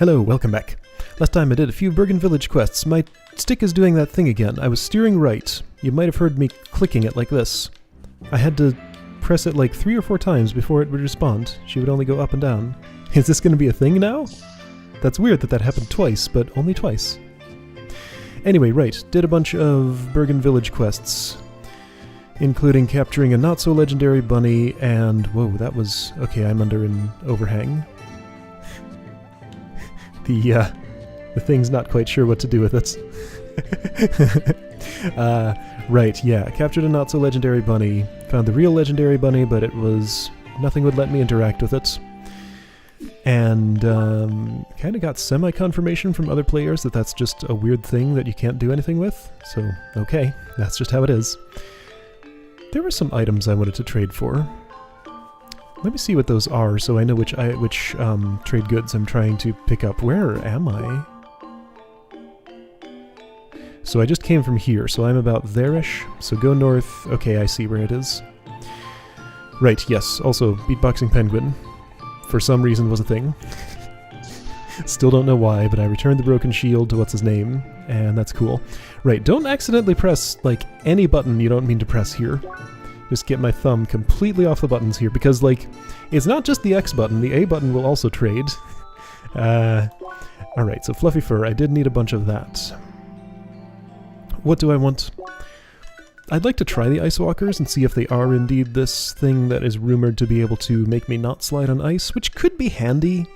Hello, welcome back. Last time I did a few Bergen Village quests. My stick is doing that thing again. I was steering right. You might have heard me clicking it like this. I had to press it like 3 or 4 times before it would respond. She would only go up and down. Is this going to be a thing now? That's weird that that happened twice, but only twice. Anyway, right, did a bunch of Bergen Village quests, including capturing a not-so-legendary bunny, and... whoa, that was... okay, I'm under an overhang. The thing's not quite sure what to do with it. Right, yeah, captured a not-so-legendary bunny, found the real legendary bunny, but it was... nothing would let me interact with it. And kind of got semi-confirmation from other players that that's just a weird thing that you can't do anything with. So, okay, that's just how it is. There were some items I wanted to trade for. Let me see what those are so I know which trade goods I'm trying to pick up. Where am I? So I just came from here, so I'm about there-ish. So go north. Okay, I see where it is. Right, yes. Also, Beatboxing Penguin, for some reason, was a thing. Still don't know why, but I returned the broken shield to what's-his-name, and that's cool. Right, don't accidentally press, like, any button you don't mean to press here. Just get my thumb completely off the buttons here, because, like, it's not just the X button, the A button will also trade. Alright, so Fluffy Fur, I did need a bunch of that. What do I want? I'd like to try the Ice Walkers and see if they are indeed this thing that is rumored to be able to make me not slide on ice, which could be handy,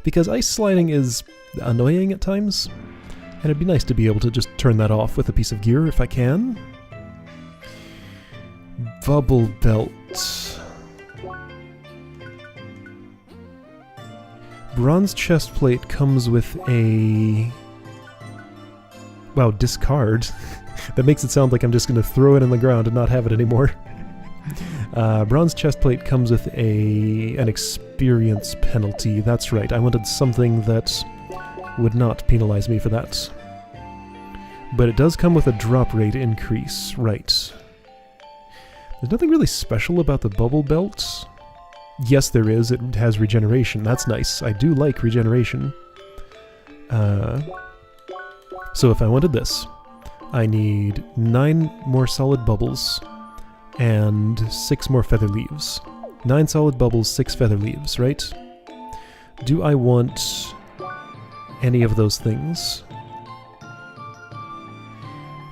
because ice sliding is annoying at times, and it'd be nice to be able to just turn that off with a piece of gear if I can. Bubble Belt. Bronze chestplate comes with a... wow, discard. That makes it sound like I'm just going to throw it in the ground and not have it anymore. Bronze chestplate comes with an experience penalty. That's right, I wanted something that would not penalize me for that. But it does come with a drop rate increase, right. There's nothing really special about the bubble belt. Yes, there is. It has regeneration. That's nice. I do like regeneration. So if I wanted this, I need 9 more solid bubbles and 6 more feather leaves. 9 solid bubbles, 6 feather leaves, right? Do I want any of those things?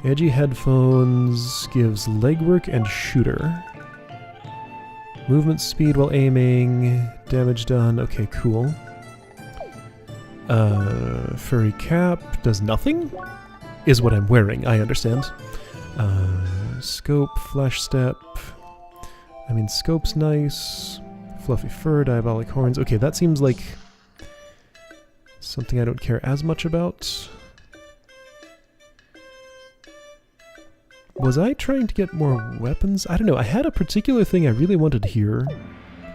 Edgy headphones gives legwork and shooter. Movement speed while aiming, damage done, okay, cool. Furry cap does nothing? Is what I'm wearing, I understand. Scope, flash step. I mean, scope's nice. Fluffy fur, diabolic horns. Okay, that seems like something I don't care as much about. Was I trying to get more weapons? I don't know, I had a particular thing I really wanted here,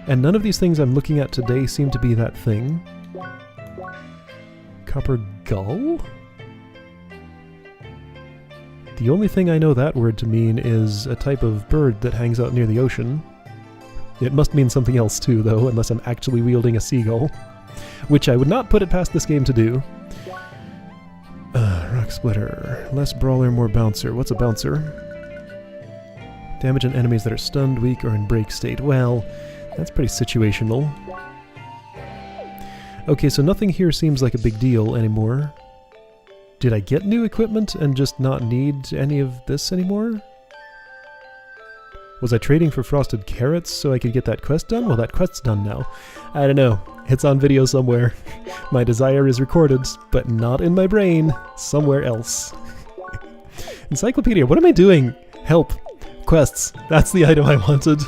and none of these things I'm looking at today seem to be that thing. Copper gull? The only thing I know that word to mean is a type of bird that hangs out near the ocean. It must mean something else too, though, unless I'm actually wielding a seagull. Which I would not put it past this game to do. Rock Splitter. Less brawler, more bouncer. What's a bouncer? Damage on enemies that are stunned, weak, or in break state. Well, that's pretty situational. Okay, so nothing here seems like a big deal anymore. Did I get new equipment and just not need any of this anymore? Was I trading for frosted carrots so I could get that quest done? Well, that quest's done now. I don't know. It's on video somewhere. My desire is recorded, but not in my brain. Somewhere else. Encyclopedia, what am I doing? Help. Quests. That's the item I wanted.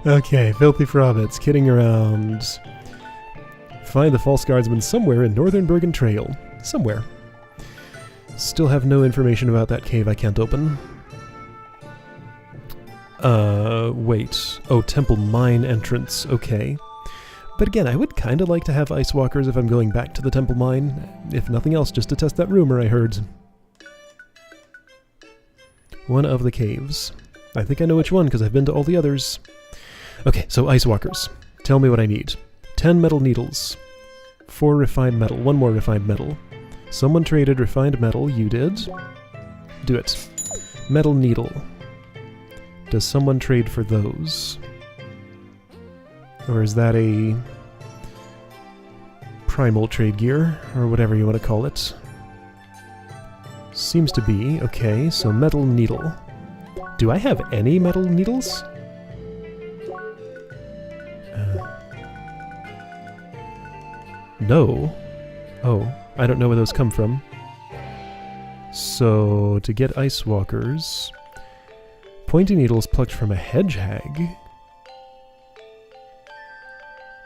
Okay, filthy frobbits, kidding around. Find the false guardsman somewhere in Northern Bergen Trail. Somewhere. Still have no information about that cave I can't open. Wait. Oh, Temple Mine entrance. Okay. But again, I would kind of like to have Ice Walkers if I'm going back to the Temple Mine. If nothing else, just to test that rumor I heard. One of the caves. I think I know which one, because I've been to all the others. Okay, so Ice Walkers. Tell me what I need. 10 metal needles. 4 refined metal. 1 more refined metal. Someone traded refined metal. You did. Do it. Metal needle. Does someone trade for those? Or is that a primal trade gear? Or whatever you want to call it. Seems to be. Okay, so metal needle. Do I have any metal needles? No. Oh, I don't know where those come from. So, to get ice walkers... Pointy needles plucked from a hedge hag?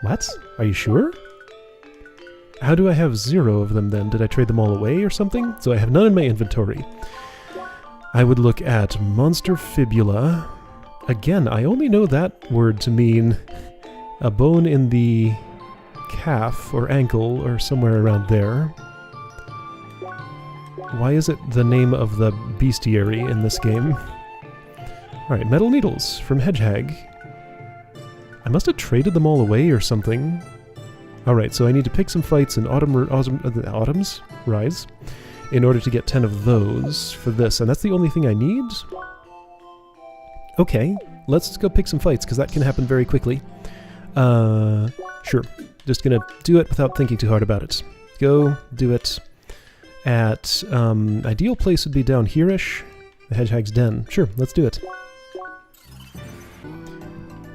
What? Are you sure? How do I have 0 of them then? Did I trade them all away or something? So I have none in my inventory. I would look at monster fibula. Again, I only know that word to mean a bone in the calf or ankle or somewhere around there. Why is it the name of the bestiary in this game? Alright, metal needles from Hedgehag. I must have traded them all away or something. Alright, so I need to pick some fights in Autumn's Rise in order to get 10 of those for this, and that's the only thing I need? Okay, let's just go pick some fights, because that can happen very quickly. Sure. Just gonna do it without thinking too hard about it. Go, do it. At, ideal place would be down here-ish. The Hedgehag's Den. Sure, let's do it.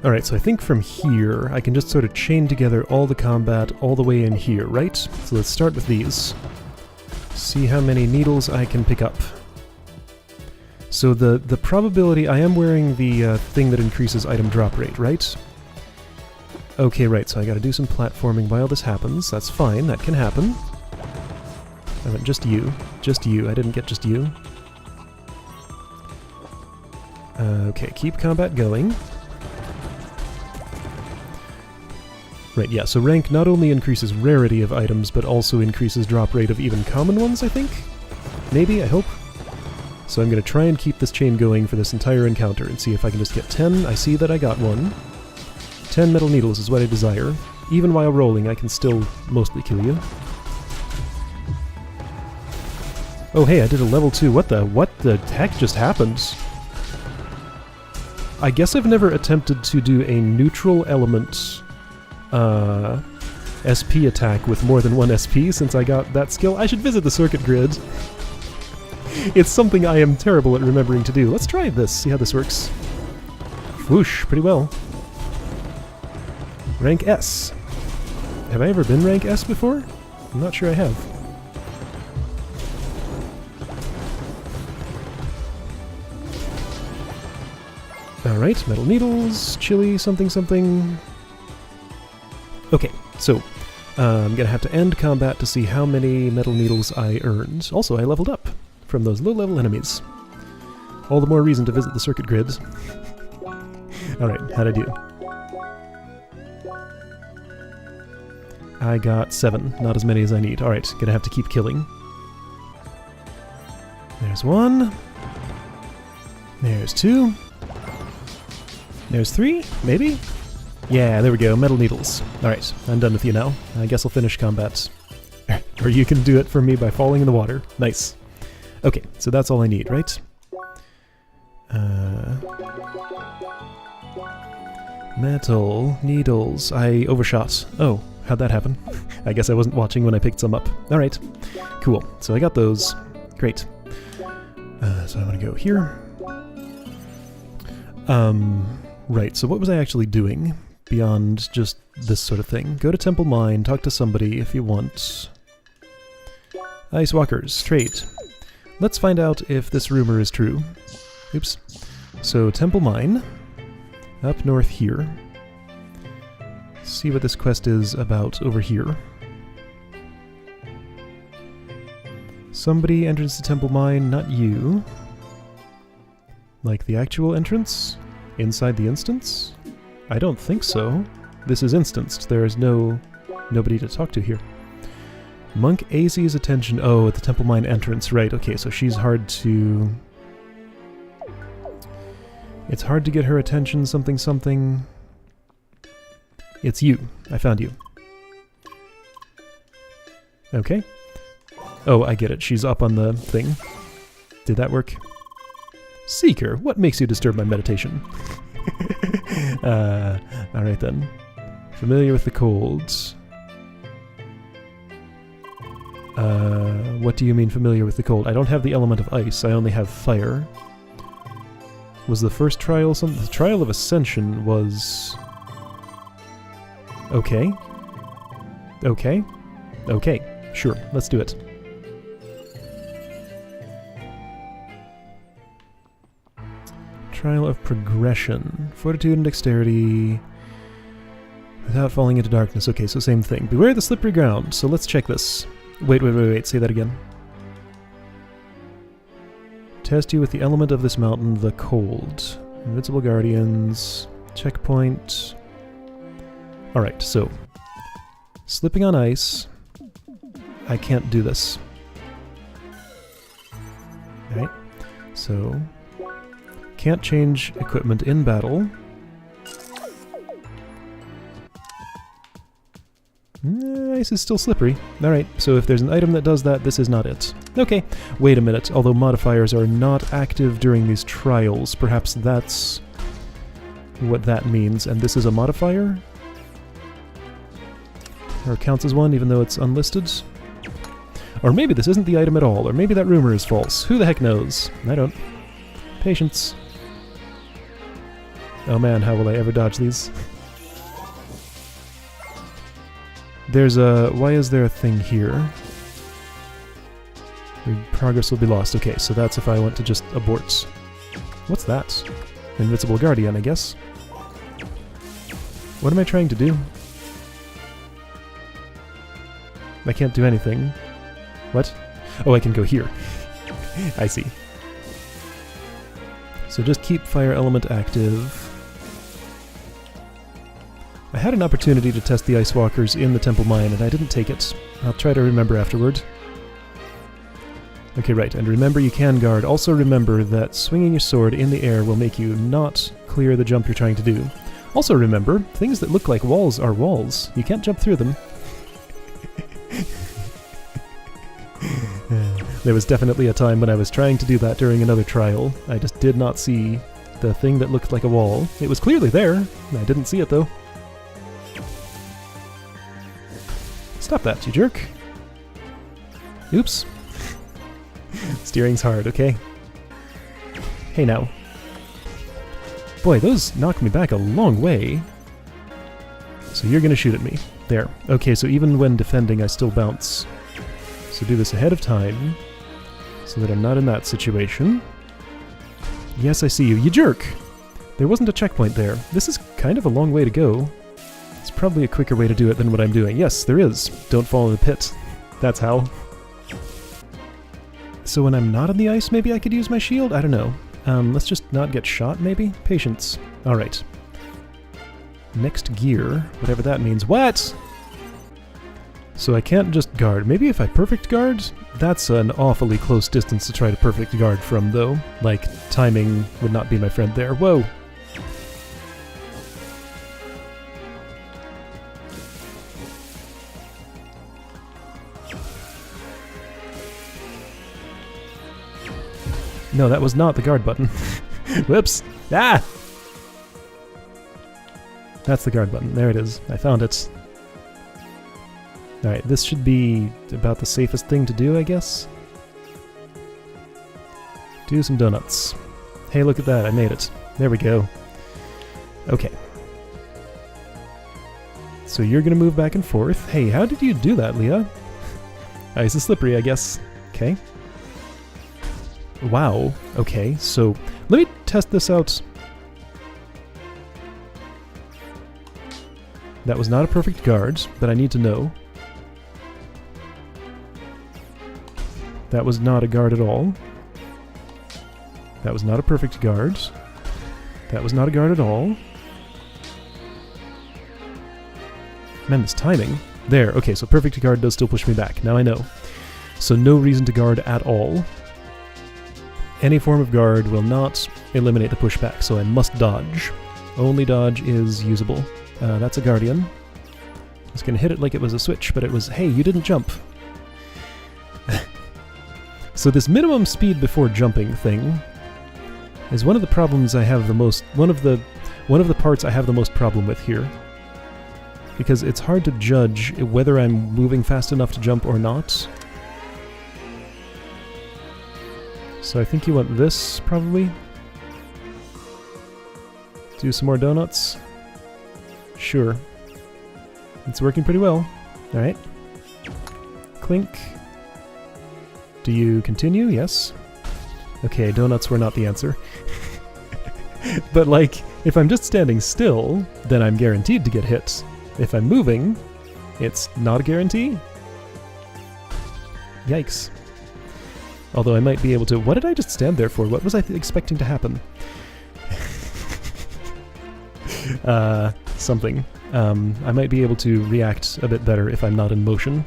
Alright, so I think from here, I can just sort of chain together all the combat all the way in here, right? So let's start with these. See how many needles I can pick up. So the probability... I am wearing the thing that increases item drop rate, right? Okay, right, so I gotta do some platforming while this happens. That's fine, that can happen. I went just you. Just you, I didn't get just you. Okay, keep combat going. Right, yeah, so rank not only increases rarity of items, but also increases drop rate of even common ones, I think? Maybe, I hope? So I'm going to try and keep this chain going for this entire encounter and see if I can just get 10. I see that I got one. 10 metal needles is what I desire. Even while rolling, I can still mostly kill you. Oh hey, I did a level 2. What the heck just happened? I guess I've never attempted to do a neutral element SP attack with more than 1 SP since I got that skill. I should visit the circuit grid. It's something I am terrible at remembering to do. Let's try this, see how this works. Whoosh, pretty well. Rank S. Have I ever been rank S before? I'm not sure I have. Alright, metal needles, chili, something something. Okay, so I'm gonna have to end combat to see how many metal needles I earned. Also, I leveled up from those low-level enemies. All the more reason to visit the circuit grid. Alright, how'd I do? I got 7, not as many as I need. Alright, gonna have to keep killing. There's 1. There's 2. There's 3, maybe? Yeah, there we go, metal needles. Alright, I'm done with you now. I guess I'll finish combat. Or you can do it for me by falling in the water. Nice. Okay, so that's all I need, right? Metal needles. I overshot. Oh, how'd that happen? I guess I wasn't watching when I picked some up. Alright, cool. So I got those. Great. So I want to go here. Right, so what was I actually doing beyond just this sort of thing? Go to Temple Mine, talk to somebody if you want. Ice Walkers, trade. Let's find out if this rumor is true. Oops. So, Temple Mine, up north here. See what this quest is about over here. Somebody enters the Temple Mine, not you. Like the actual entrance? Inside the instance? I don't think so. This is instanced. There is nobody to talk to here. Monk AZ's attention. Oh, at the Temple Mine entrance. Right, okay, so she's hard to... It's hard to get her attention, something something. It's you. I found you. Okay. Oh, I get it. She's up on the thing. Did that work? Seeker, what makes you disturb my meditation? Alright then. Familiar with the colds. What do you mean familiar with the cold? I don't have the element of ice, I only have fire. Was the first trial something? The trial of ascension was... Okay. Okay. Okay. Sure, let's do it. Trial of progression. Fortitude and dexterity. Without falling into darkness. Okay, so same thing. Beware the slippery ground. So let's check this. Wait. Say that again. Test you with the element of this mountain, the cold. Invincible guardians. Checkpoint. Alright, so. Slipping on ice. I can't do this. Alright. So. Can't change equipment in battle. Ice is still slippery. Alright, so if there's an item that does that, this is not it. Okay, wait a minute. Although modifiers are not active during these trials, perhaps that's what that means. And this is a modifier? Or counts as one, even though it's unlisted? Or maybe this isn't the item at all, or maybe that rumor is false. Who the heck knows? I don't. Patience. Oh man, how will I ever dodge these? There's a... Why is there a thing here? Your progress will be lost. Okay, so that's if I want to just abort. What's that? Invincible Guardian, I guess. What am I trying to do? I can't do anything. What? Oh, I can go here. I see. So just keep fire element active. I had an opportunity to test the Ice Walkers in the Temple Mine, and I didn't take it. I'll try to remember afterward. Okay, right, and remember you can guard. Also remember that swinging your sword in the air will make you not clear the jump you're trying to do. Also remember, things that look like walls are walls. You can't jump through them. There was definitely a time when I was trying to do that during another trial. I just did not see the thing that looked like a wall. It was clearly there. I didn't see it, though. Stop that, you jerk. Oops. Steering's hard, okay? Hey now. Boy, those knocked me back a long way. So you're gonna shoot at me. There. Okay, so even when defending, I still bounce. So do this ahead of time, so that I'm not in that situation. Yes, I see you. You jerk! There wasn't a checkpoint there. This is kind of a long way to go. It's probably a quicker way to do it than what I'm doing. Yes, there is. Don't fall in the pit. That's how. So when I'm not on the ice, maybe I could use my shield? I don't know. Let's just not get shot, maybe? Patience. Alright. Next gear, whatever that means. What?! So I can't just guard. Maybe if I perfect guard? That's an awfully close distance to try to perfect guard from, though. Like, timing would not be my friend there. Whoa! No, that was not the guard button. Whoops! Ah! That's the guard button. There it is. I found it. Alright, this should be about the safest thing to do, I guess. Do some donuts. Hey, look at that, I made it. There we go. Okay. So you're gonna move back and forth. Hey, how did you do that, Leah? Ice is slippery, I guess. Okay. Wow. Okay, so let me test this out. That was not a perfect guard, but I need to know. That was not a guard at all. That was not a perfect guard. That was not a guard at all. Man, this timing. There, okay, so perfect guard does still push me back. Now I know. So no reason to guard at all. Any form of guard will not eliminate the pushback, so I must dodge. Only dodge is usable. That's a guardian. I was going to hit it like it was a switch, but it was, hey, you didn't jump. So this minimum speed before jumping thing is one of the problems I have the most, one of the parts I have the most problem with here. Because it's hard to judge whether I'm moving fast enough to jump or not. So I think you want this, probably. Do some more donuts. Sure. It's working pretty well. Alright. Clink. Do you continue? Yes. Okay, donuts were not the answer. But like, if I'm just standing still, then I'm guaranteed to get hit. If I'm moving, it's not a guarantee. Yikes. Although I might be able to... What did I just stand there for? What was I expecting to happen? Something. I might be able to react a bit better if I'm not in motion.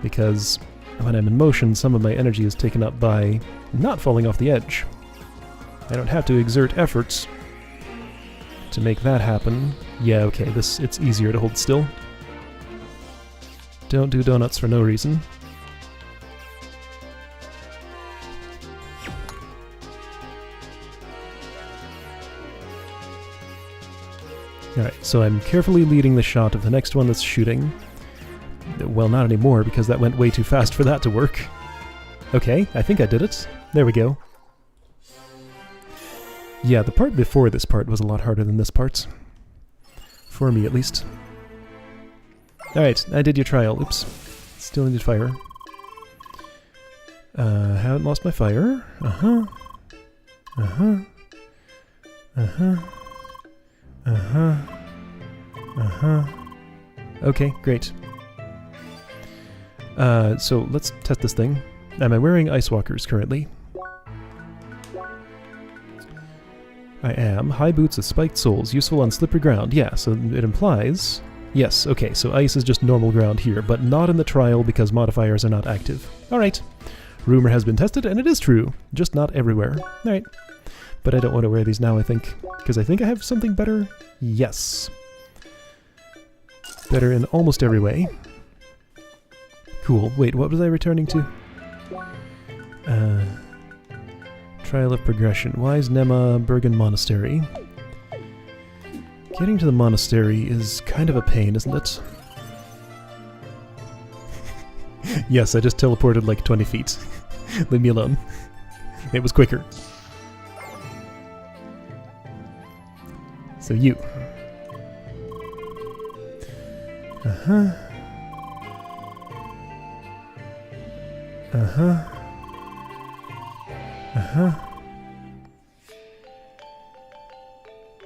Because when I'm in motion, some of my energy is taken up by not falling off the edge. I don't have to exert efforts to make that happen. Yeah, okay, it's easier to hold still. Don't do donuts for no reason. Alright, so I'm carefully leading the shot of the next one that's shooting. Well, not anymore, because that went way too fast for that to work. Okay, I think I did it. There we go. Yeah, the part before this part was a lot harder than this part. For me, at least. Alright, I did your trial. Oops. Still needed fire. Haven't lost my fire. Uh-huh. Uh-huh. Uh-huh. Uh-huh. Uh-huh. Okay, great. So let's test this thing. Am I wearing ice walkers currently? I am. High boots with spiked soles, useful on slippery ground. Yeah, so it implies... Yes, okay, so ice is just normal ground here, but not in the trial because modifiers are not active. Alright. Rumor has been tested, and it is true. Just not everywhere. Alright. But I don't want to wear these now, I think. Because I think I have something better? Yes. Better in almost every way. Cool. Wait, what was I returning to? Trial of Progression. Wise Nema Bergen Monastery. Getting to the monastery is kind of a pain, isn't it? Yes, I just teleported like 20 feet. Leave me alone. It was quicker. So you. Uh-huh. Uh-huh. Uh-huh.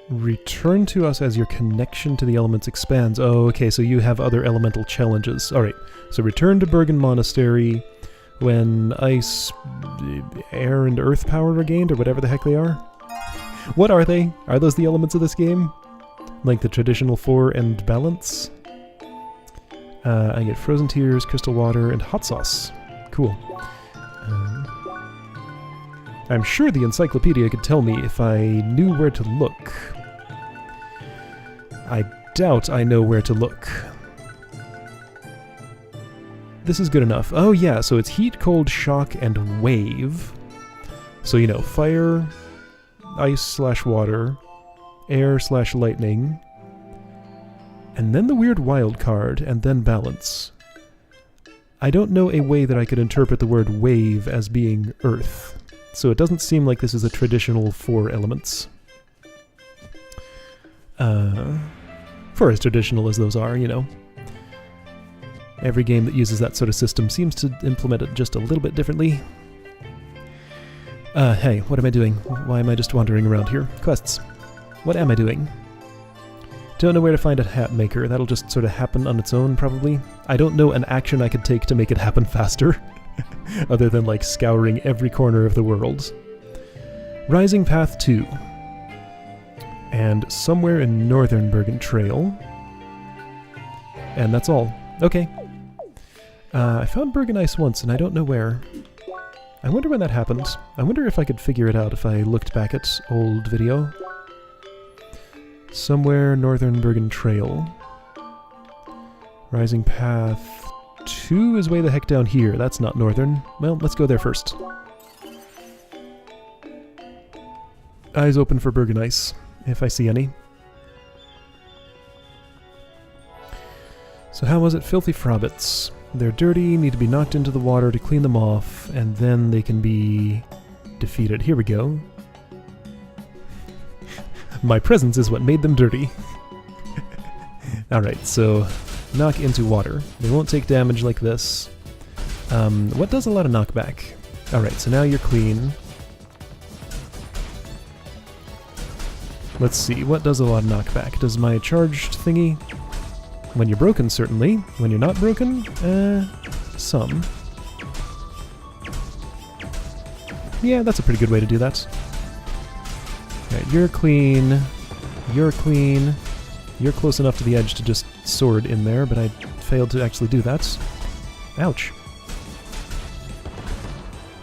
Return to us as your connection to the elements expands. Oh, okay, so you have other elemental challenges. Alright, so return to Bergen Monastery when ice, air, and earth power are gained, or whatever the heck they are. What are they? Are those the elements of this game? Like the traditional 4 and balance? I get frozen tears, crystal water, and hot sauce. Cool. I'm sure the encyclopedia could tell me if I knew where to look. I doubt I know where to look. This is good enough. Oh yeah, so it's heat, cold, shock, and wave. So, you know, fire, ice/water, air/lightning, and then the weird wild card, and then balance. I don't know a way that I could interpret the word wave as being earth. So it doesn't seem like this is a traditional 4 elements. For as traditional as those are, you know. Every game that uses that sort of system seems to implement it just a little bit differently. Hey, what am I doing? Why am I just wandering around here? Quests. What am I doing? Don't know where to find a hat maker. That'll just sort of happen on its own, probably. I don't know an action I could take to make it happen faster. Other than, like, scouring every corner of the world. Rising Path 2. And somewhere in Northern Bergen Trail. And that's all. Okay. I found Bergen Ice once, and I don't know where. I wonder when that happened. I wonder if I could figure it out if I looked back at old video. Somewhere northern Bergen Trail. Rising Path 2 is way the heck down here. That's not northern. Well, let's go there first. Eyes open for Bergen Ice, if I see any. So how was it? Filthy Frobbits. They're dirty, need to be knocked into the water to clean them off, and then they can be defeated. Here we go. My presence is what made them dirty. Alright, so knock into water. They won't take damage like this. What does a lot of knockback? Alright, so now you're clean. Let's see, what does a lot of knockback? Does my charged thingy? When you're broken, certainly. When you're not broken, some. Yeah, that's a pretty good way to do that. Alright, you're clean. You're clean. You're close enough to the edge to just sword in there, but I failed to actually do that. Ouch.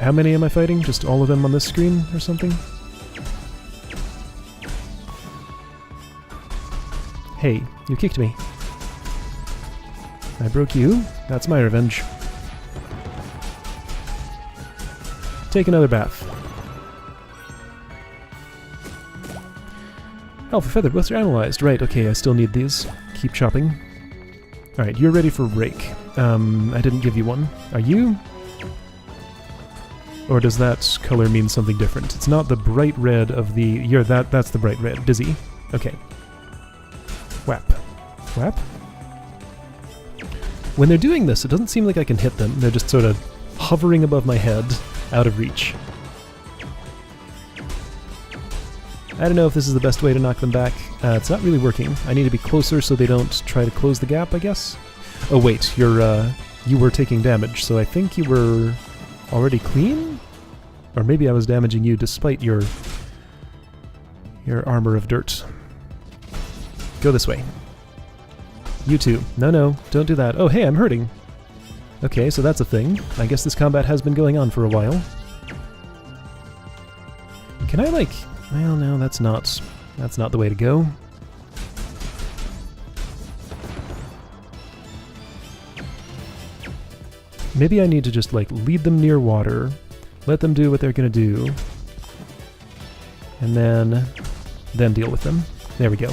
How many am I fighting? Just all of them on this screen or something? Hey, you kicked me. I broke you. That's my revenge. Take another bath. Alpha Feathered, what's your analyzed? Right, okay, I still need these. Keep chopping. Alright, you're ready for Rake. I didn't give you one. Are you? Or does that color mean something different? It's not the bright red of the... that's the bright red. Dizzy. Okay. Whap. Whap? When they're doing this, it doesn't seem like I can hit them. They're just sort of hovering above my head, out of reach. I don't know if this is the best way to knock them back. It's not really working. I need to be closer so they don't try to close the gap, I guess? Oh wait, you were taking damage, so I think you were already clean? Or maybe I was damaging you despite your armor of dirt. Go this way. You too. No, don't do that. Oh, hey, I'm hurting. Okay, so that's a thing. I guess this combat has been going on for a while. Can I, like... Well, no, that's not the way to go. Maybe I need to just, like, lead them near water, let them do what they're gonna do, and then deal with them. There we go.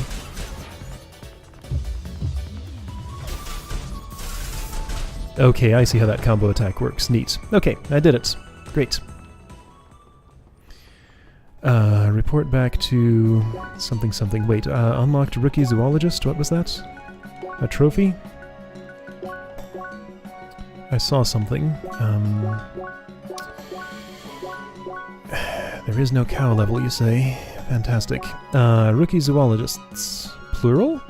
Okay, I see how that combo attack works. Neat. Okay, I did it. Great. Report back to something something. Wait, unlocked rookie zoologist? What was that? A trophy? I saw something. There is no cow level, you say? Fantastic. Rookie zoologists. Plural?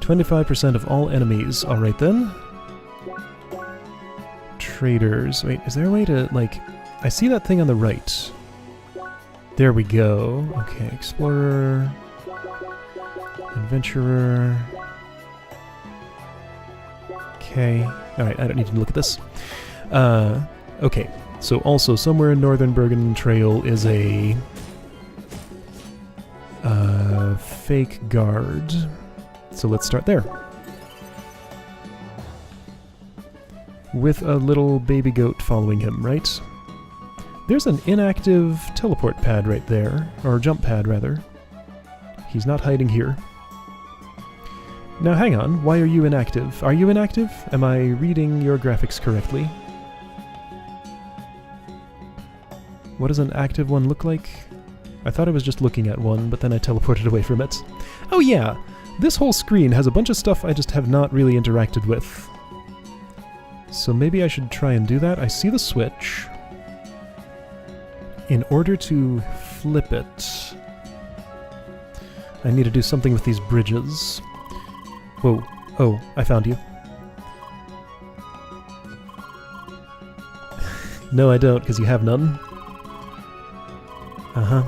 25% of all enemies. Alright then. Traders. Wait, is there a way to, like... I see that thing on the right. There we go. Okay, explorer... Adventurer... Okay. Alright, I don't need to look at this. Okay, so also somewhere in northern Bergen Trail is a... fake guard. So let's start there. With a little baby goat following him, right? There's an inactive teleport pad right there, or jump pad rather. He's not hiding here. Now hang on, why are you inactive? Are you inactive? Am I reading your graphics correctly? What does an active one look like? I thought I was just looking at one, but then I teleported away from it. Oh yeah! This whole screen has a bunch of stuff I just have not really interacted with. So maybe I should try and do that. I see the switch. In order to flip it, I need to do something with these bridges. Whoa. Oh, I found you. No, I don't, because you have none. Uh-huh.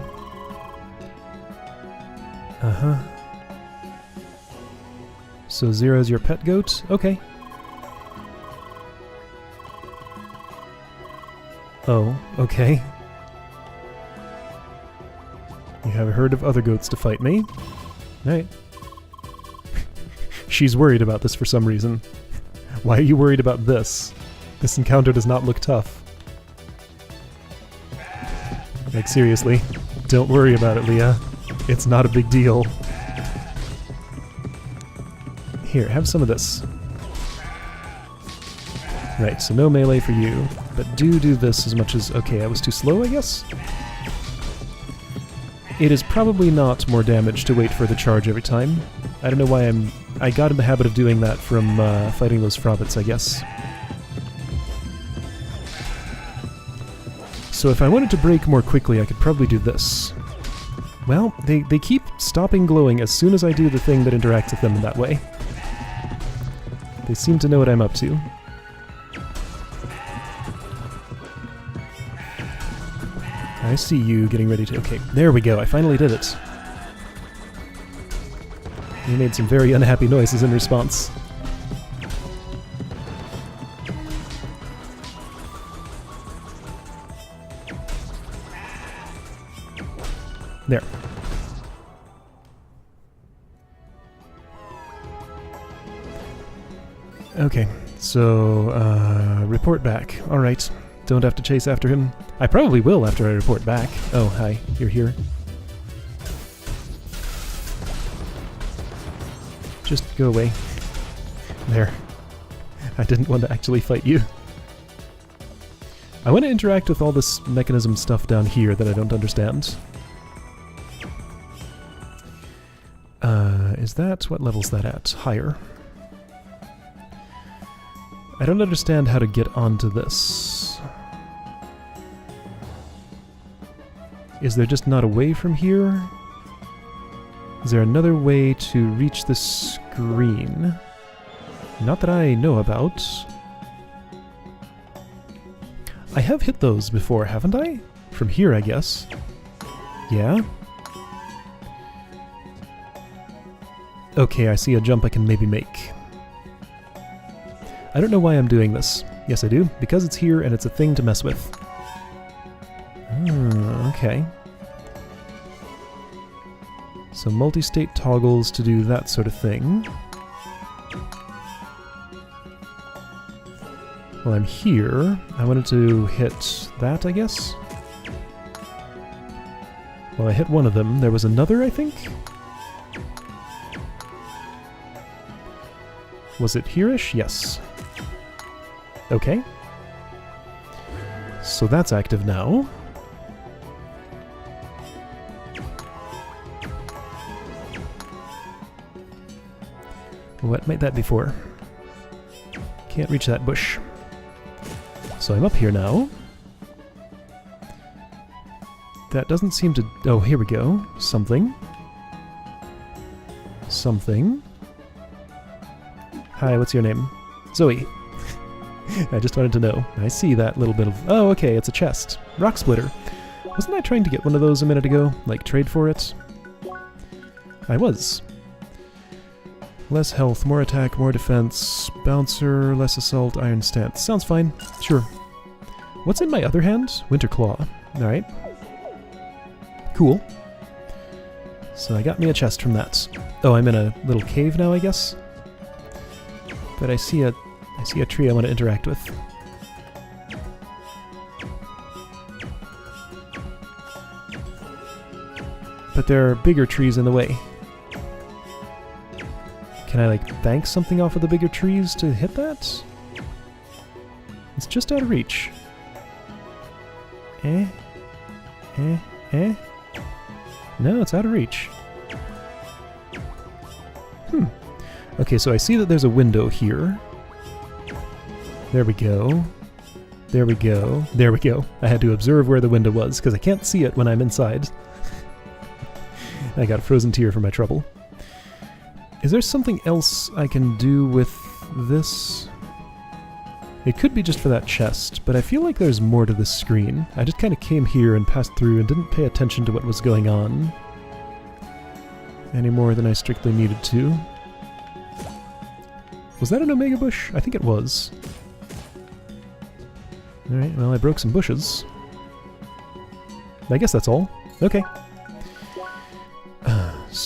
Uh-huh. So Zera's your pet goat? Okay. Oh, okay. You have heard of other goats to fight me. Alright. She's worried about this for some reason. Why are you worried about this? This encounter does not look tough. Like, seriously. Don't worry about it, Leah. It's not a big deal. Here, have some of this. Right, so no melee for you. But do this as much as... Okay, I was too slow, I guess? It is probably not more damage to wait for the charge every time. I don't know why I got in the habit of doing that from fighting those Frobbits, I guess. So if I wanted to break more quickly, I could probably do this. Well, they keep stopping glowing as soon as I do the thing that interacts with them in that way. They seem to know what I'm up to. I see you getting ready to... Okay, there we go, I finally did it. You made some very unhappy noises in response. There. Okay, so, report back. Alright, don't have to chase after him. I probably will after I report back. Oh, hi, you're here. Just go away. There. I didn't want to actually fight you. I want to interact with all this mechanism stuff down here that I don't understand. Is that... what level's that at? Higher. I don't understand how to get onto this. Is there just not a way from here? Is there another way to reach the screen? Not that I know about. I have hit those before, haven't I? From here, I guess. Yeah? Okay, I see a jump I can maybe make. I don't know why I'm doing this. Yes, I do. Because it's here and it's a thing to mess with. Okay. So multi-state toggles to do that sort of thing. Well, I'm here. I wanted to hit that, I guess? Well, I hit one of them. There was another, I think? Was it here-ish? Yes. Okay. So that's active now. What might that be for? Can't reach that bush. So I'm up here now. That doesn't seem to... Oh, here we go. Something. Something. Hi, what's your name? Zoe. I just wanted to know. I see that little bit of... Oh, okay, it's a chest. Rock splitter. Wasn't I trying to get one of those a minute ago? Like, trade for it? I was. Less health, more attack, more defense, bouncer, less assault, iron stance. Sounds fine. Sure. What's in my other hand? Winter Claw. Alright. Cool. So I got me a chest from that. Oh, I'm in a little cave now, I guess? But I see a tree I want to interact with. But there are bigger trees in the way. Can I, like, bank something off of the bigger trees to hit that? It's just out of reach. Eh? No, it's out of reach. Okay, so I see that there's a window here. There we go. There we go. There we go. I had to observe where the window was, because I can't see it when I'm inside. I got a frozen tear for my trouble. Is there something else I can do with this? It could be just for that chest, but I feel like there's more to this screen. I just kind of came here and passed through and didn't pay attention to what was going on any more than I strictly needed to. Was that an Omega bush? I think it was. Alright, well, I broke some bushes. I guess that's all. Okay.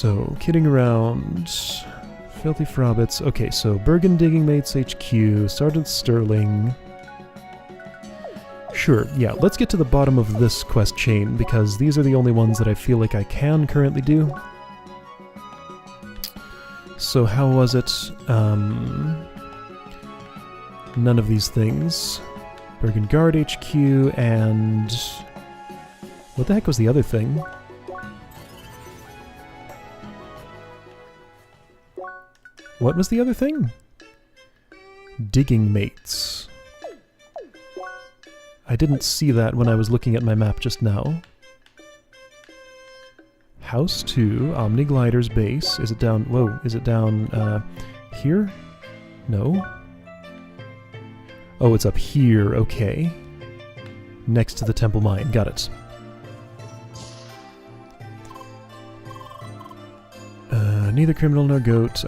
So, kidding around. Filthy Frobbits. Okay, so Bergen Digging Mates HQ, Sergeant Sterling. Sure, yeah, let's get to the bottom of this quest chain, because these are the only ones that I feel like I can currently do. So how was it? None of these things. Bergen Guard HQ and... what the heck was the other thing? What was the other thing? Digging Mates. I didn't see that when I was looking at my map just now. House 2, Omni Glider's base. Is it down... whoa, is it down, here? No. Oh, it's up here, okay. Next to the Temple Mine, got it. Neither criminal nor goat,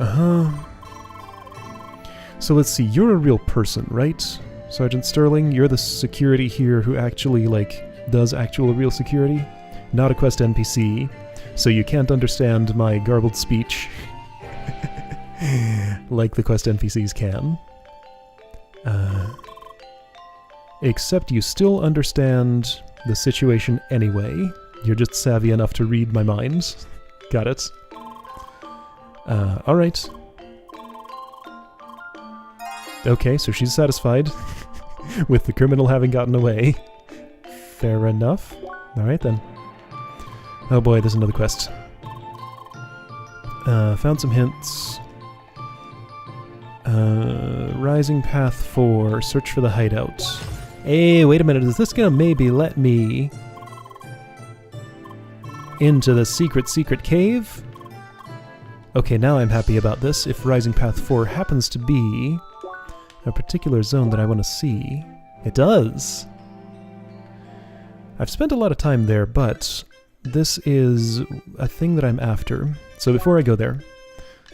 So let's see, you're a real person, right? Sergeant Sterling, you're the security here who actually, like, does actual real security? Not a quest NPC, so you can't understand my garbled speech like the quest NPCs can. Except you still understand the situation anyway. You're just savvy enough to read my mind. Got it. Alright. Okay, so she's satisfied with the criminal having gotten away. Fair enough. Alright then. Oh boy, there's another quest. Found some hints. Rising Path 4, search for the hideout. Hey, wait a minute, is this gonna maybe let me into the secret cave? Okay, now I'm happy about this. If Rising Path 4 happens to be a particular zone that I want to see, it does! I've spent a lot of time there, but this is a thing that I'm after. So before I go there,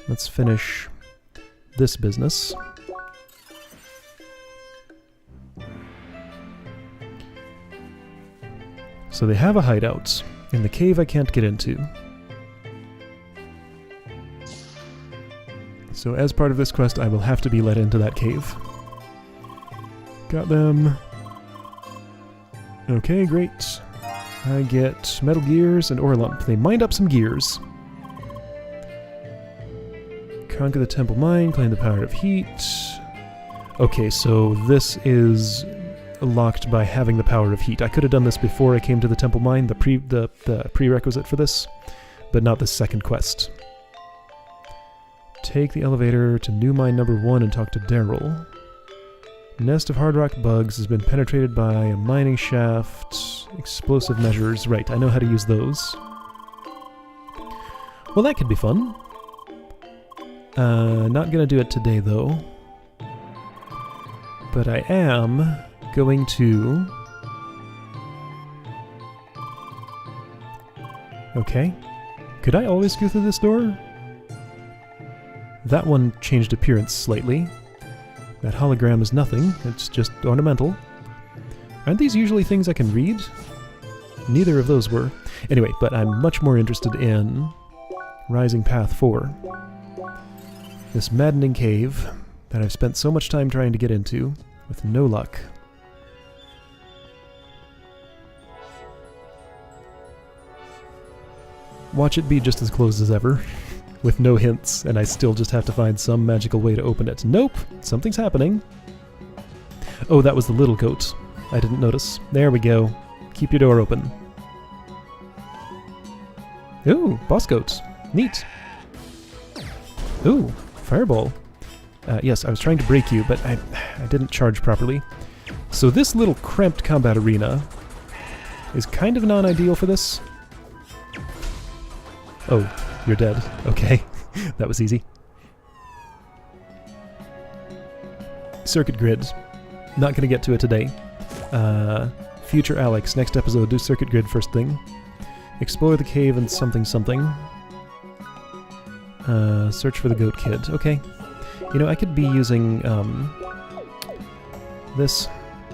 let's finish this business. So they have a hideout in the cave I can't get into. So as part of this quest, I will have to be let into that cave. Got them. Okay, great. I get metal gears and ore lump. They mined up some gears. Conquer the temple mine, claim the power of heat. Okay, so this is locked by having the power of heat. I could have done this before I came to the temple mine, the prerequisite for this, but not the second quest. Take the elevator to new mine number 1 and talk to Daryl. Nest of hard rock bugs has been penetrated by a mining shaft. Explosive measures. Right, I know how to use those. Well, that could be fun. Not gonna do it today, though. But I am going to... Okay. Could I always go through this door? That one changed appearance slightly. That hologram is nothing, it's just ornamental. Aren't these usually things I can read? Neither of those were. Anyway, but I'm much more interested in Rising Path 4. This maddening cave that I've spent so much time trying to get into, with no luck. Watch it be just as closed as ever. With no hints, and I still just have to find some magical way to open it. Nope! Something's happening. Oh, that was the little goat. I didn't notice. There we go. Keep your door open. Ooh, boss goat. Neat. Ooh, fireball. Yes, I was trying to break you, but I didn't charge properly. So this little cramped combat arena is kind of non-ideal for this. Oh. You're dead. Okay. That was easy. Circuit grid. Not gonna get to it today. Future Alex. Next episode, do circuit grid first thing. Explore the cave and something something. Search for the goat kid. Okay. You know, I could be using, this.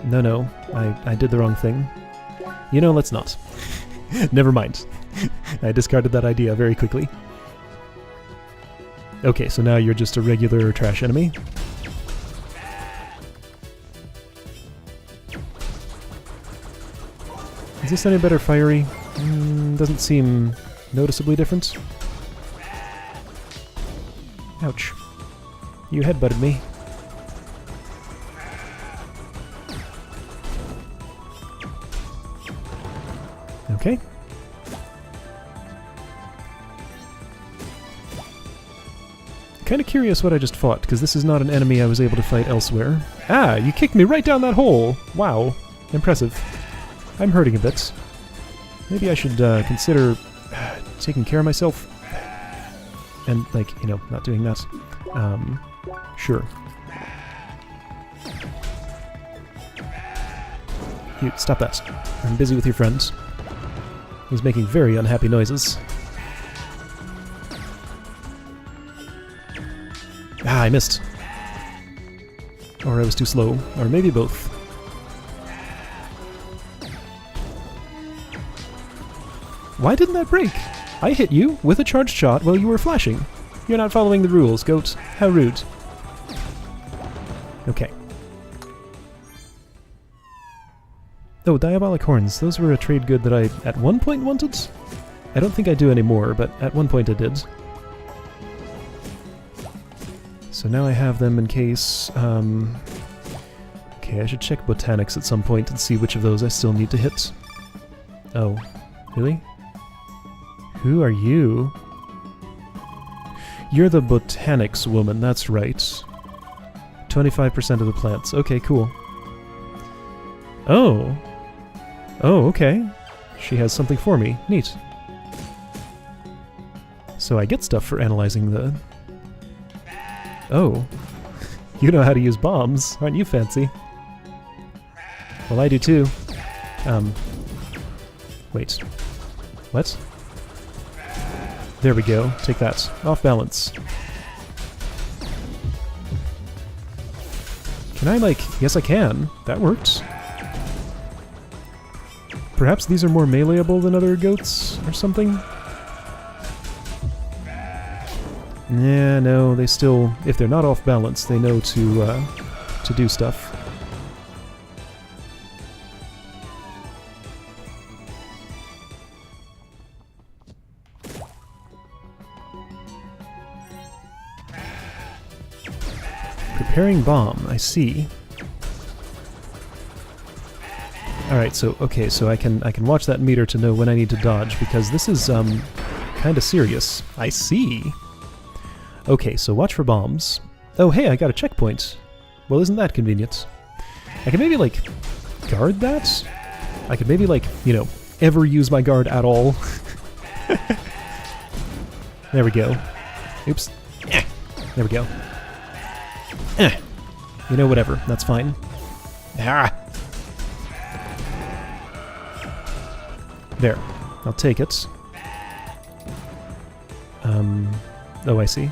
No, I did the wrong thing. You know, let's not. Never mind. I discarded that idea very quickly. Okay, so now you're just a regular trash enemy. Is this any better fiery? Doesn't seem noticeably different. Ouch. You headbutted me. Okay. Kind of curious what I just fought, because this is not an enemy I was able to fight elsewhere. Ah, you kicked me right down that hole! Wow. Impressive. I'm hurting a bit. Maybe I should consider taking care of myself. And, like, you know, not doing that. Sure. You, stop that. I'm busy with your friend. He's making very unhappy noises. Ah, I missed. Or I was too slow. Or maybe both. Why didn't that break? I hit you with a charged shot while you were flashing. You're not following the rules, goat. How rude. Okay. Oh, diabolic horns. Those were a trade good that I at one point wanted? I don't think I do anymore, but at one point I did. So now I have them in case... Okay, I should check botanics at some point and see which of those I still need to hit. Oh. Really? Who are you? You're the botanics woman, that's right. 25% of the plants. Okay, cool. Oh. Oh, okay. She has something for me. Neat. So I get stuff for analyzing the... Oh. You know how to use bombs, aren't you fancy? Well, I do too. Wait. What? There we go. Take that. Off balance. Can I, like... Yes, I can. That worked. Perhaps these are more meleeable than other goats or something? Yeah, no, they still... If they're not off balance, they know to do stuff. Preparing bomb, I see. Alright, so, okay, so I can watch that meter to know when I need to dodge, because this is, kinda serious. I see. Okay, so watch for bombs. Oh, hey, I got a checkpoint. Well, isn't that convenient? I can maybe, like, guard that? I could maybe, like, you know, ever use my guard at all. There we go. Oops. There we go. You know, whatever. That's fine. Ah! There. I'll take it. Oh, I see.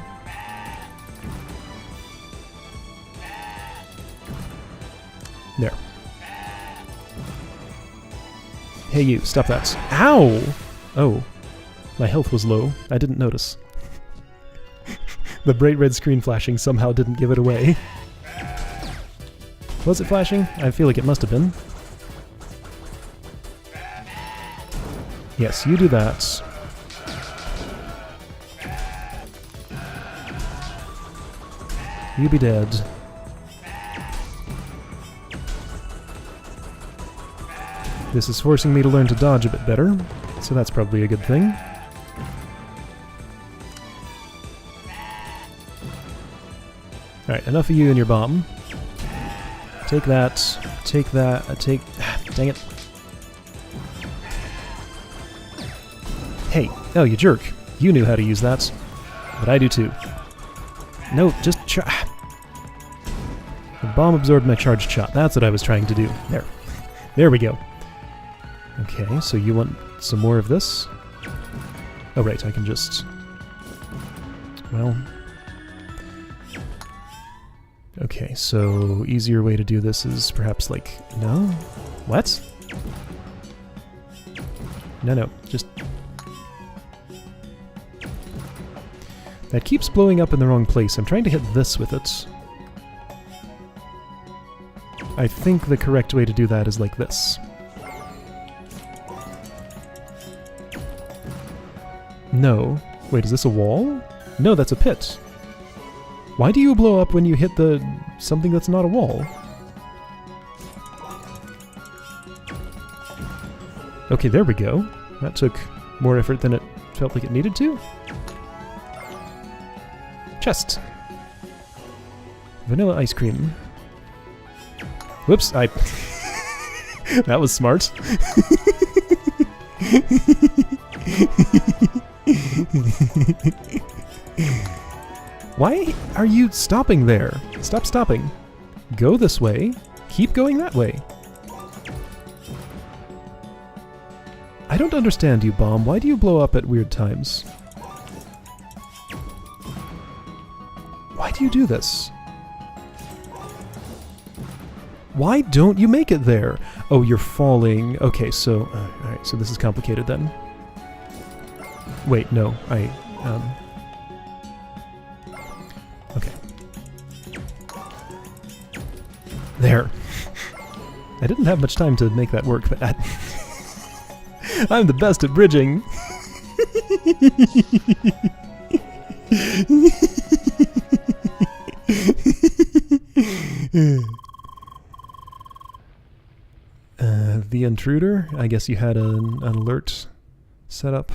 There. Hey you, stop that. Ow! Oh. My health was low. I didn't notice. The bright red screen flashing somehow didn't give it away. Was it flashing? I feel like it must have been. Yes, you do that. You be dead. This is forcing me to learn to dodge a bit better, so that's probably a good thing. Alright, enough of you and your bomb. Take that. Take that. Take... Dang it. Hey. Oh, you jerk. You knew how to use that. But I do too. No, just try... The bomb absorbed my charged shot. That's what I was trying to do. There. There we go. Okay, so you want some more of this? Oh, right, I can just... Well... Okay, so easier way to do this is perhaps like... No? What? No, just... That keeps blowing up in the wrong place. I'm trying to hit this with it. I think the correct way to do that is like this. No. Wait, is this a wall? No, that's a pit. Why do you blow up when you hit something that's not a wall? Okay, there we go. That took more effort than it felt like it needed to. Chest. Vanilla ice cream. Whoops, that was smart. Why are you stopping there? Stop stopping. Go this way. Keep going that way. I don't understand you, Bomb. Why do you blow up at weird times? Why do you do this? Why don't you make it there? Oh, you're falling. Okay, so... alright, so this is complicated then. Wait, no, okay. There. I didn't have much time to make that work, but I'm the best at bridging. The intruder? I guess you had an alert set up.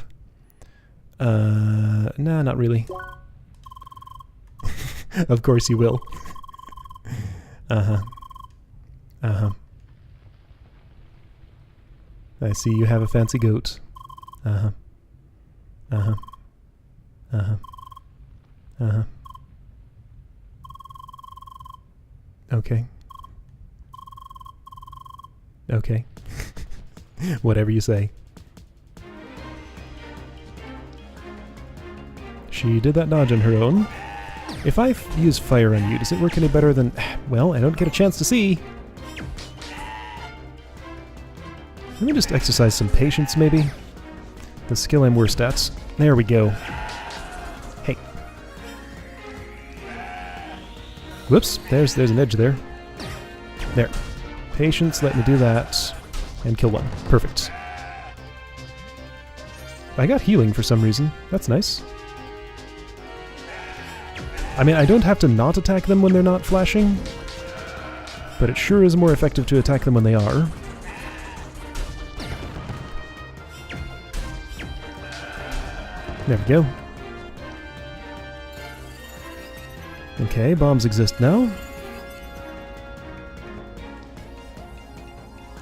Nah, not really. Of course you will. Uh-huh. Uh-huh. I see you have a fancy goat. Uh-huh. Uh-huh. Uh-huh. Uh-huh. Okay. Okay. Whatever you say. She did that dodge on her own. If I use fire on you, does it work any better than... Well, I don't get a chance to see. Let me just exercise some patience, maybe. The skill I'm worst at. There we go. Hey. Whoops, there's an edge there. There. Patience, let me do that. And kill one. Perfect. I got healing for some reason. That's nice. I mean, I don't have to not attack them when they're not flashing, but it sure is more effective to attack them when they are. There we go. Okay, bombs exist now.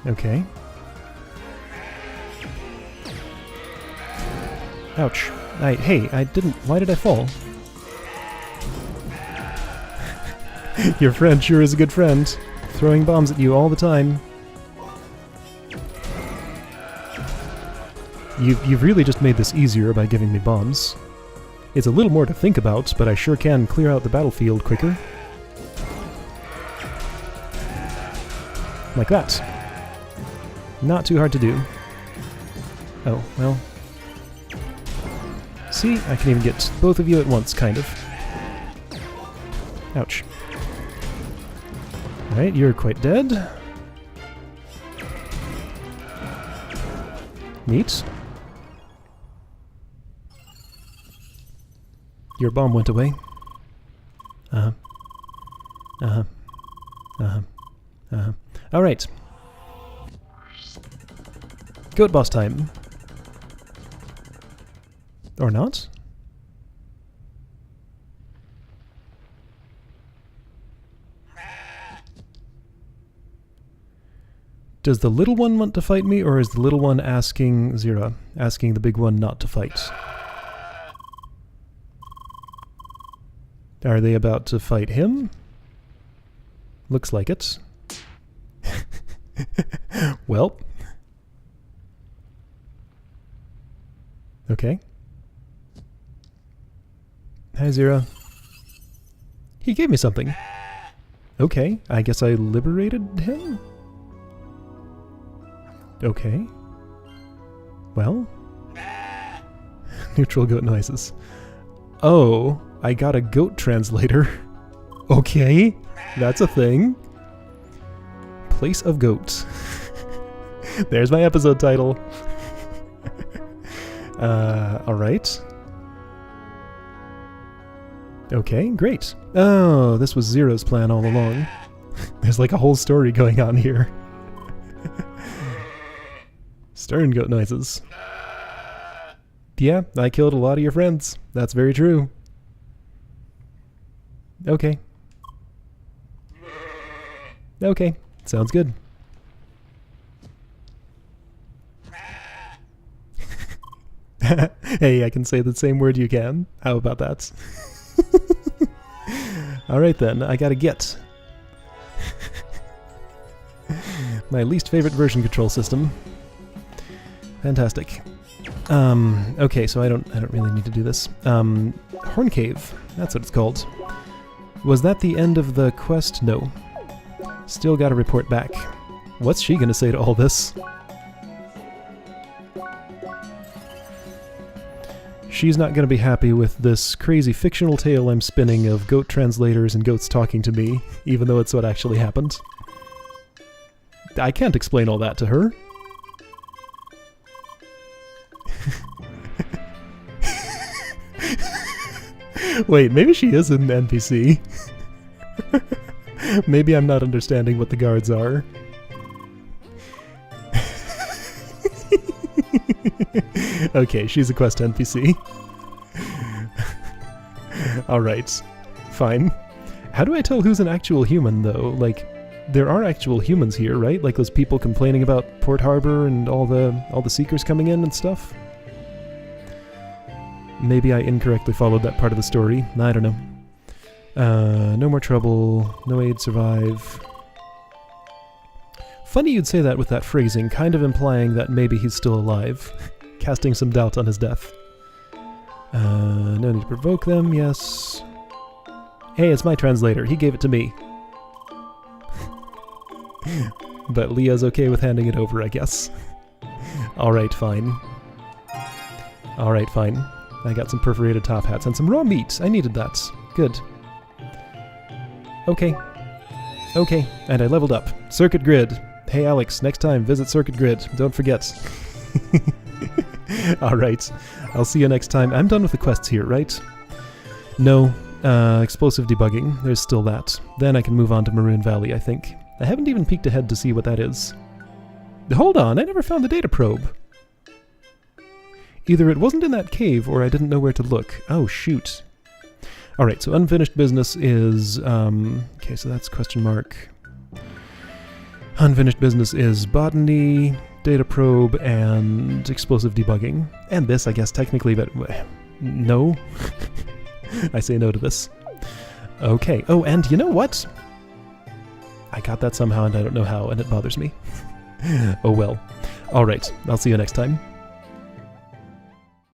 Okay. Ouch. Hey, I didn't... Why did I fall? Your friend sure is a good friend. Throwing bombs at you all the time. You've really just made this easier by giving me bombs. It's a little more to think about, but I sure can clear out the battlefield quicker. Like that. Not too hard to do. Oh, well. See, I can even get both of you at once, kind of. Ouch. Alright, you're quite dead. Neat. Your bomb went away. Uh-huh. Uh-huh. Uh-huh. Uh-huh. Alright. Goat boss time. Or not? Does the little one want to fight me, or is the little one asking Zira, asking the big one not to fight? Are they about to fight him? Looks like it. Well. Okay. Hi, Zira. He gave me something. Okay, I guess I liberated him? Okay. Well. Neutral goat noises. Oh, I got a goat translator. Okay, that's a thing. Place of Goat. There's my episode title. Alright. Okay, great. Oh, this was Zero's plan all along. There's like a whole story going on here. Stern goat noises. Yeah, I killed a lot of your friends. That's very true. Okay. Okay, sounds good. Hey, I can say the same word you can. How about that? Alright then, I gotta get. My least favorite version control system. Fantastic. Okay, so I don't really need to do this. Horn Cave, that's what it's called. Was that the end of the quest? No. Still gotta report back. What's she gonna say to all this? She's not gonna be happy with this crazy fictional tale I'm spinning of goat translators and goats talking to me, even though it's what actually happened. I can't explain all that to her. Wait, maybe she is an NPC. Maybe I'm not understanding what the guards are. Okay, she's a quest NPC. Alright, fine. How do I tell who's an actual human, though? Like, there are actual humans here, right? Like those people complaining about Port Harbor and all the Seekers coming in and stuff? Maybe I incorrectly followed that part of the story. I don't know. No more trouble. No aid, survive. Funny you'd say that with that phrasing, kind of implying that maybe he's still alive. Casting some doubt on his death. No need to provoke them, yes. Hey, it's my translator. He gave it to me. But Leah's okay with handing it over, I guess. Alright, fine. Alright, fine. I got some perforated top hats and some raw meat. I needed that. Good. Okay. Okay, and I leveled up. Circuit Grid. Hey Alex, next time visit Circuit Grid. Don't forget. Alright. I'll see you next time. I'm done with the quests here, right? No. Explosive debugging. There's still that. Then I can move on to Maroon Valley, I think. I haven't even peeked ahead to see what that is. Hold on, I never found the data probe. Either it wasn't in that cave, or I didn't know where to look. Oh, shoot. Alright, so unfinished business is... okay, so that's question mark. Unfinished business is botany, data probe, and explosive debugging. And this, I guess, technically, but... no. I say no to this. Okay. Oh, and you know what? I got that somehow, and I don't know how, and it bothers me. Oh well. Alright, I'll see you next time.